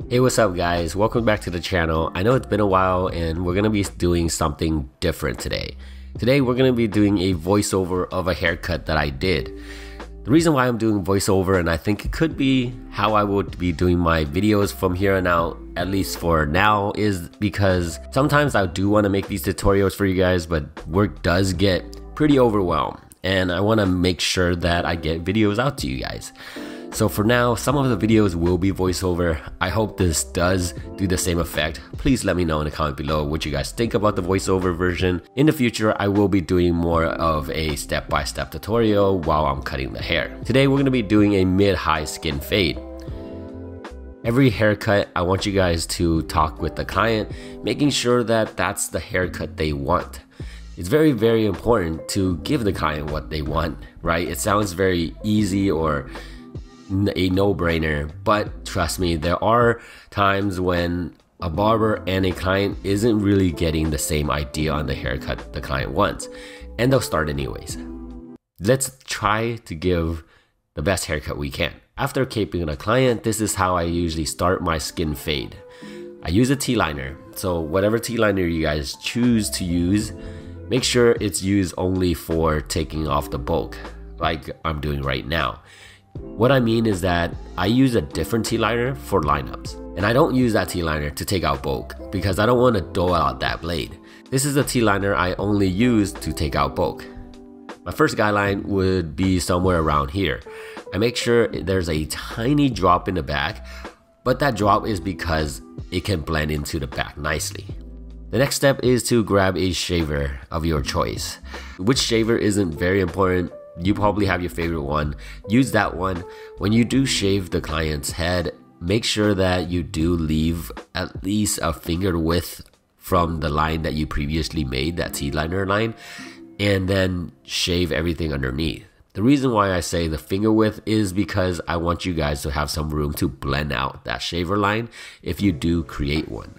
Hey, what's up guys? Welcome back to the channel. I know it's been a while and we're gonna be doing something different today. Today we're gonna be doing a voiceover of a haircut that I did. The reason why I'm doing voiceover, and I think it could be how I would be doing my videos from here on out, at least for now, is because sometimes I do want to make these tutorials for you guys, but work does get pretty overwhelmed and I want to make sure that I get videos out to you guys. So for now, some of the videos will be voiceover. I hope this does do the same effect. Please let me know in the comment below what you guys think about the voiceover version. In the future, I will be doing more of a step-by-step tutorial while I'm cutting the hair. Today, we're going to be doing a mid-high skin fade. Every haircut, I want you guys to talk with the client, making sure that that's the haircut they want. It's very, very important to give the client what they want, right? It sounds very easy or a no-brainer, but trust me, there are times when a barber and a client isn't really getting the same idea on the haircut the client wants, and they'll start anyways. Let's try to give the best haircut we can. After caping a client, this is how I usually start my skin fade. I use a T-liner, so whatever T-liner you guys choose to use, make sure it's used only for taking off the bulk, like I'm doing right now. What I mean is that I use a different T-liner for lineups, and I don't use that T-liner to take out bulk because I don't want to dull out that blade. This is a T-liner I only use to take out bulk. My first guideline would be somewhere around here. I make sure there's a tiny drop in the back, but that drop is because it can blend into the back nicely. The next step is to grab a shaver of your choice. Which shaver isn't very important. You probably have your favorite one. Use that one. When you do shave the client's head, make sure that you do leave at least a finger width from the line that you previously made, that T-liner line, and then shave everything underneath. The reason why I say the finger width is because I want you guys to have some room to blend out that shaver line if you do create one.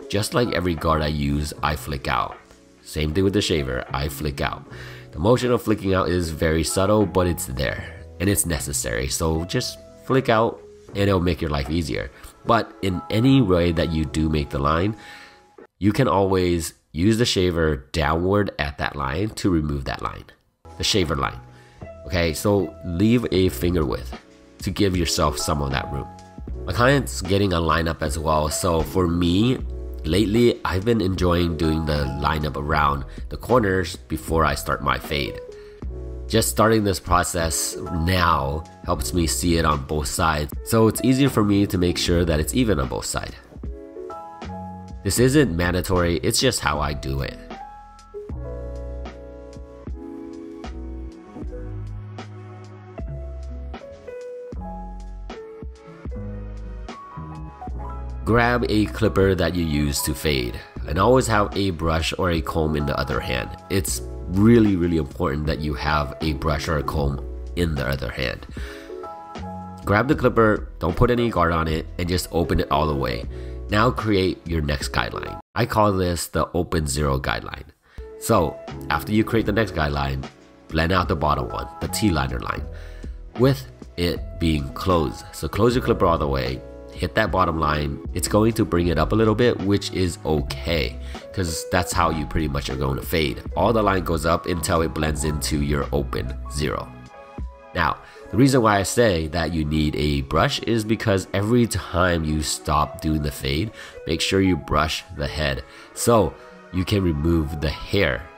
Just like every guard I use, I flick out. Same thing with the shaver, I flick out. The motion of flicking out is very subtle, but it's there and it's necessary. So just flick out and it'll make your life easier. But in any way that you do make the line, you can always use the shaver downward at that line to remove that line, the shaver line. Okay, so leave a finger width to give yourself some of that room. My client's getting a lineup as well. So for me, lately, I've been enjoying doing the lineup around the corners before I start my fade. Just starting this process now helps me see it on both sides, so it's easier for me to make sure that it's even on both sides. This isn't mandatory, it's just how I do it. Grab a clipper that you use to fade, and always have a brush or a comb in the other hand. It's really, really important that you have a brush or a comb in the other hand. Grab the clipper, don't put any guard on it, and just open it all the way. Now create your next guideline. I call this the open zero guideline. So after you create the next guideline, blend out the bottom one, the T-liner line, with it being closed. So close your clipper all the way. Hit that bottom line. It's going to bring it up a little bit, which is okay because that's how you pretty much are going to fade. All the line goes up until it blends into your open zero. Now, the reason why I say that you need a brush is because every time you stop doing the fade, make sure you brush the head so you can remove the hair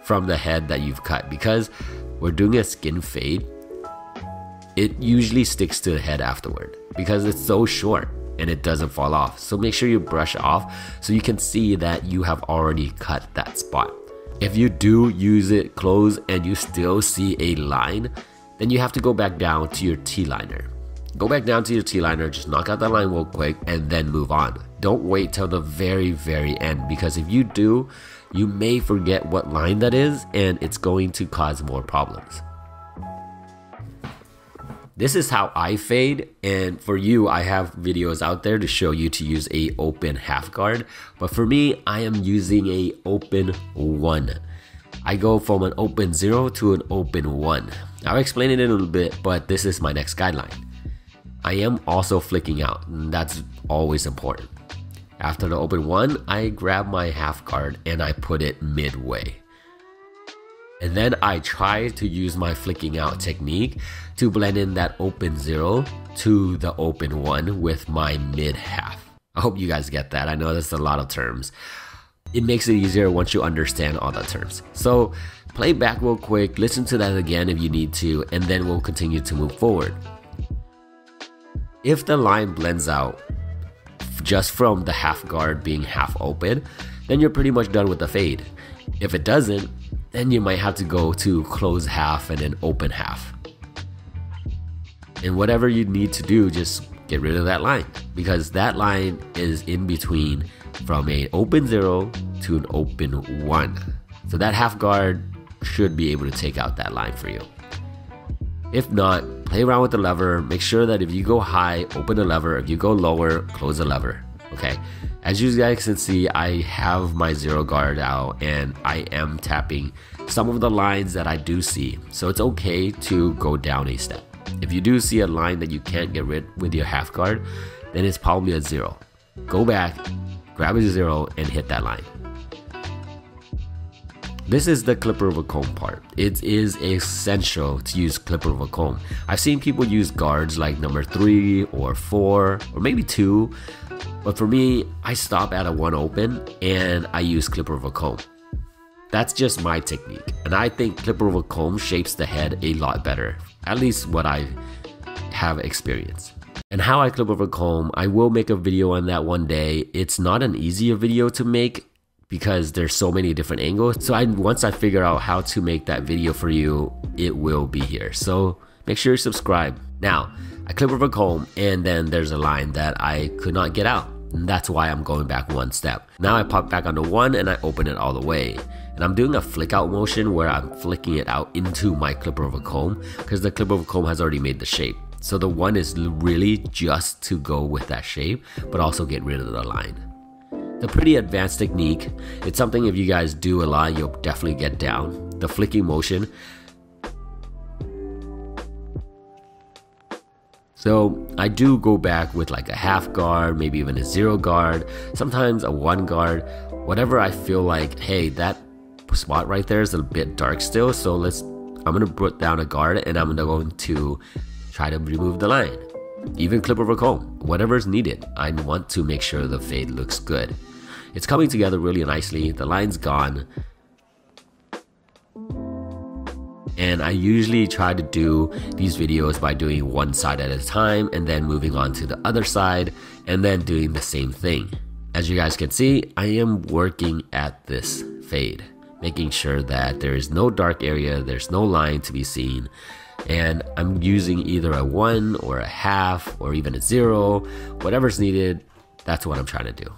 from the head that you've cut. Because we're doing a skin fade, it usually sticks to the head afterward because it's so short and it doesn't fall off. So make sure you brush off so you can see that you have already cut that spot. If you do use it closed and you still see a line, then you have to go back down to your T-liner. Go back down to your T-liner, just knock out that line real quick and then move on. Don't wait till the very, very end, because if you do, you may forget what line that is and it's going to cause more problems. This is how I fade, and for you, I have videos out there to show you to use a open half guard, but for me, I am using a open 1. I go from an open 0 to an open 1. I'll explain it in a little bit, but this is my next guideline. I am also flicking out, and that's always important. After the open 1, I grab my half guard and I put it midway. And then I try to use my flicking out technique to blend in that open 0 to the open 1 with my mid half. I hope you guys get that. I know that's a lot of terms. It makes it easier once you understand all the terms. So play back real quick, listen to that again if you need to, and then we'll continue to move forward. If the line blends out just from the half guard being half open, then you're pretty much done with the fade. If it doesn't, then you might have to go to close half and then open half. And whatever you need to do, just get rid of that line, because that line is in between from an open 0 to an open 1. So that half guard should be able to take out that line for you. If not, play around with the lever. Make sure that if you go high, open the lever. If you go lower, close the lever. Okay. As you guys can see, I have my 0 guard out and I am tapping some of the lines that I do see. So it's okay to go down a step. If you do see a line that you can't get rid with your half guard, then it's probably a 0. Go back, grab a 0 and hit that line. This is the clipper of a comb part. It is essential to use clipper of a comb. I've seen people use guards like number 3 or 4 or maybe 2. But for me, I stop at a 1 open and I use clipper of a comb. That's just my technique. And I think clipper of a comb shapes the head a lot better. At least what I have experienced. And how I clip over a comb, I will make a video on that one day. It's not an easy video to make because there's so many different angles. So once I figure out how to make that video for you, it will be here. So make sure you subscribe. Now, I clip over a comb and then there's a line that I could not get out. And that's why I'm going back 1 step. Now I pop back onto 1 and I open it all the way. And I'm doing a flick out motion where I'm flicking it out into my clipper of a comb because the clipper of a comb has already made the shape. So the 1 is really just to go with that shape, but also get rid of the line. It's a pretty advanced technique. It's something if you guys do a lot, you'll definitely get down. The flicking motion. So I do go back with like a half guard, maybe even a 0 guard, sometimes a 1 guard, whatever I feel like, hey, that spot right there is a bit dark still. So I'm gonna put down a guard and I'm going to try to remove the line. Even clip over comb, whatever is needed. I want to make sure the fade looks good. It's coming together really nicely. The line's gone. And I usually try to do these videos by doing one side at a time and then moving on to the other side and then doing the same thing. As you guys can see, I am working at this fade, making sure that there is no dark area, there's no line to be seen. And I'm using either a 1 or a half or even a 0, whatever's needed. That's what I'm trying to do.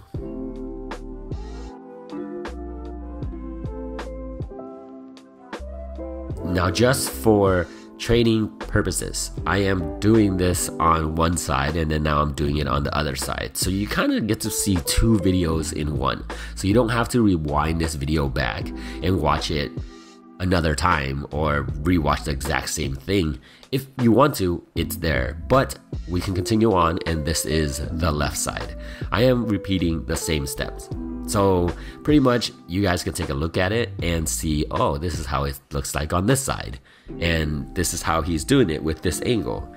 Now, just for training purposes, I am doing this on one side and then now I'm doing it on the other side. So you kind of get to see 2 videos in one. So you don't have to rewind this video back and watch it another time or rewatch the exact same thing. If you want to, it's there, but we can continue on, and this is the left side. I am repeating the same steps. So pretty much you guys can take a look at it and see, oh, this is how it looks like on this side. And this is how he's doing it with this angle.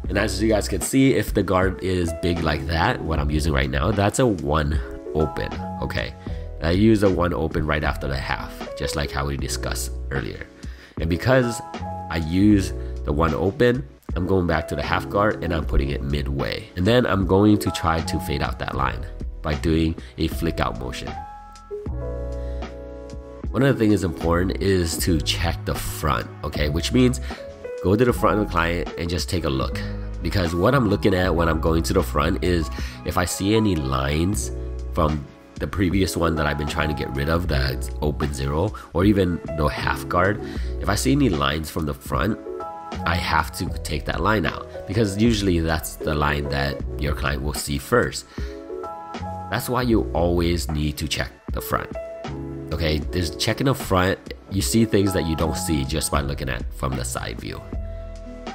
And as you guys can see, if the guard is big like that, what I'm using right now, that's a 1 open, okay? I use a 1 open right after the half, just like how we discussed earlier. And because I use the 1 open, I'm going back to the half guard and I'm putting it midway. And then I'm going to try to fade out that line by doing a flick out motion. One of the things important is to check the front, okay? Which means go to the front of the client and just take a look. Because what I'm looking at when I'm going to the front is if I see any lines from the previous one that I've been trying to get rid of, the open 0 or even the half guard, if I see any lines from the front, I have to take that line out because usually that's the line that your client will see first. That's why you always need to check the front. Okay, there's checking the front you see things that you don't see just by looking at from the side view.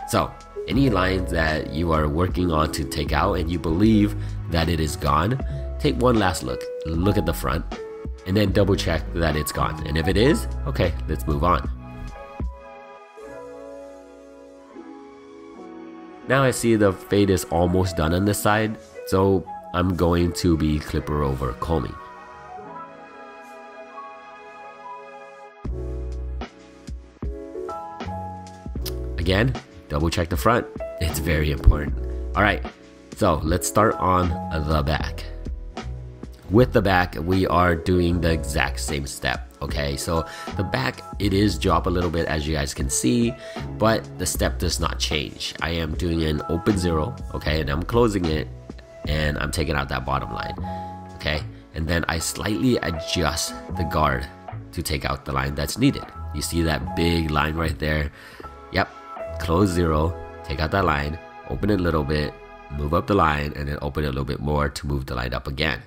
So any lines that you are working on to take out and you believe that it is gone, take one last look at the front, and then double check that it's gone. And if it is, okay, let's move on. Now I see the fade is almost done on this side, so I'm going to be clipper over combing. Again, double check the front. It's very important. All right, so let's start on the back. With the back, we are doing the exact same step. Okay, so the back, it is drop a little bit as you guys can see, but the step does not change. I am doing an open 0, okay, and I'm closing it, and I'm taking out that bottom line, okay, and then I slightly adjust the guard to take out the line that's needed. You see that big line right there? Yep, close 0, take out that line, open it a little bit, move up the line, and then open it a little bit more to move the line up again.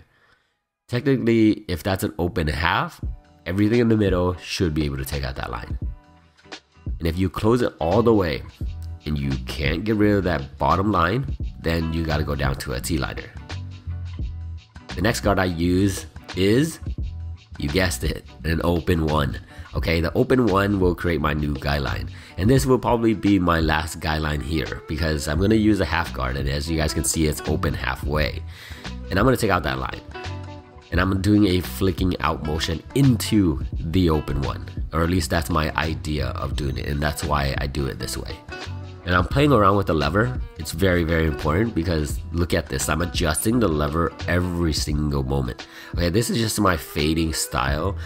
Technically, if that's an open half, everything in the middle should be able to take out that line. And if you close it all the way and you can't get rid of that bottom line, then you got to go down to a T-liner. The next guard I use is, you guessed it, an open 1. Okay, the open 1 will create my new guideline. And this will probably be my last guideline here because I'm going to use a half guard, and as you guys can see, it's open halfway. And I'm going to take out that line. And I'm doing a flicking out motion into the open 1, or at least that's my idea of doing it, and that's why I do it this way. And I'm playing around with the lever. It's very, very important because look at this. I'm adjusting the lever every single moment. Okay, this is just my fading style.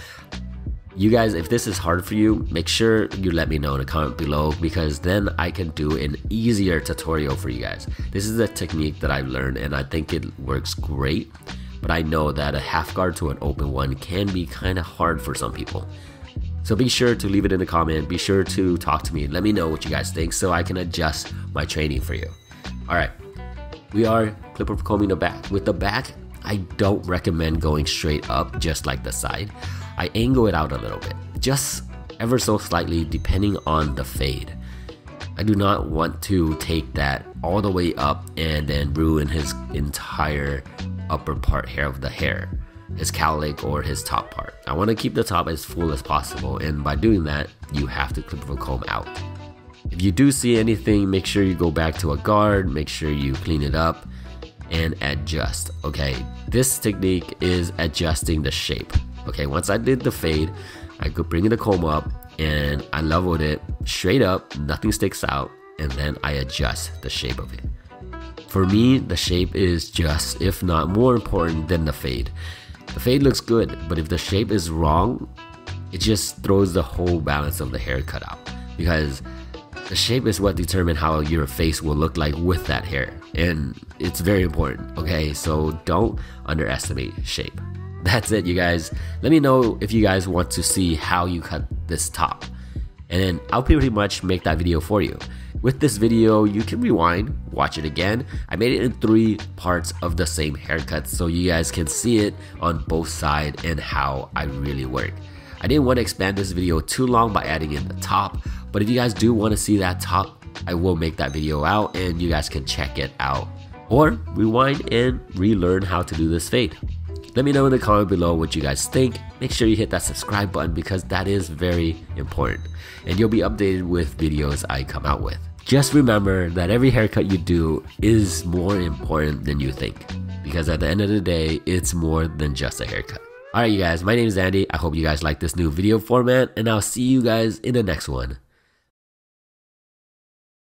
You guys, if this is hard for you, make sure you let me know in the comment below because then I can do an easier tutorial for you guys. This is a technique that I've learned and I think it works great. But I know that a half guard to an open 1 can be kind of hard for some people. So be sure to leave it in the comment. Be sure to talk to me. Let me know what you guys think so I can adjust my training for you. Alright, we are clipper combing the back. With the back, I don't recommend going straight up just like the side. I angle it out a little bit, just ever so slightly depending on the fade. I do not want to take that all the way up and then ruin his entire upper part here of the hair, his cowlick or his top part. I want to keep the top as full as possible, and by doing that, you have to clip the comb out. If you do see anything, make sure you go back to a guard, make sure you clean it up and adjust. Okay, this technique is adjusting the shape. Okay, once I did the fade, I could bring the comb up and I leveled it straight up, nothing sticks out, and then I adjust the shape of it. For me, the shape is just, if not more important than the fade. The fade looks good, but if the shape is wrong, it just throws the whole balance of the haircut out. Because the shape is what determines how your face will look like with that hair. And it's very important, okay? So don't underestimate shape. That's it, you guys. Let me know if you guys want to see how you cut this top. And then I'll pretty much make that video for you. With this video, you can rewind, watch it again. I made it in 3 parts of the same haircut so you guys can see it on both sides and how I really work. I didn't want to expand this video too long by adding in the top, but if you guys do want to see that top, I will make that video out and you guys can check it out. Or rewind and relearn how to do this fade. Let me know in the comment below what you guys think. Make sure you hit that subscribe button because that is very important. And you'll be updated with videos I come out with. Just remember that every haircut you do is more important than you think. Because at the end of the day, it's more than just a haircut. Alright you guys, my name is Andy. I hope you guys like this new video format and I'll see you guys in the next one.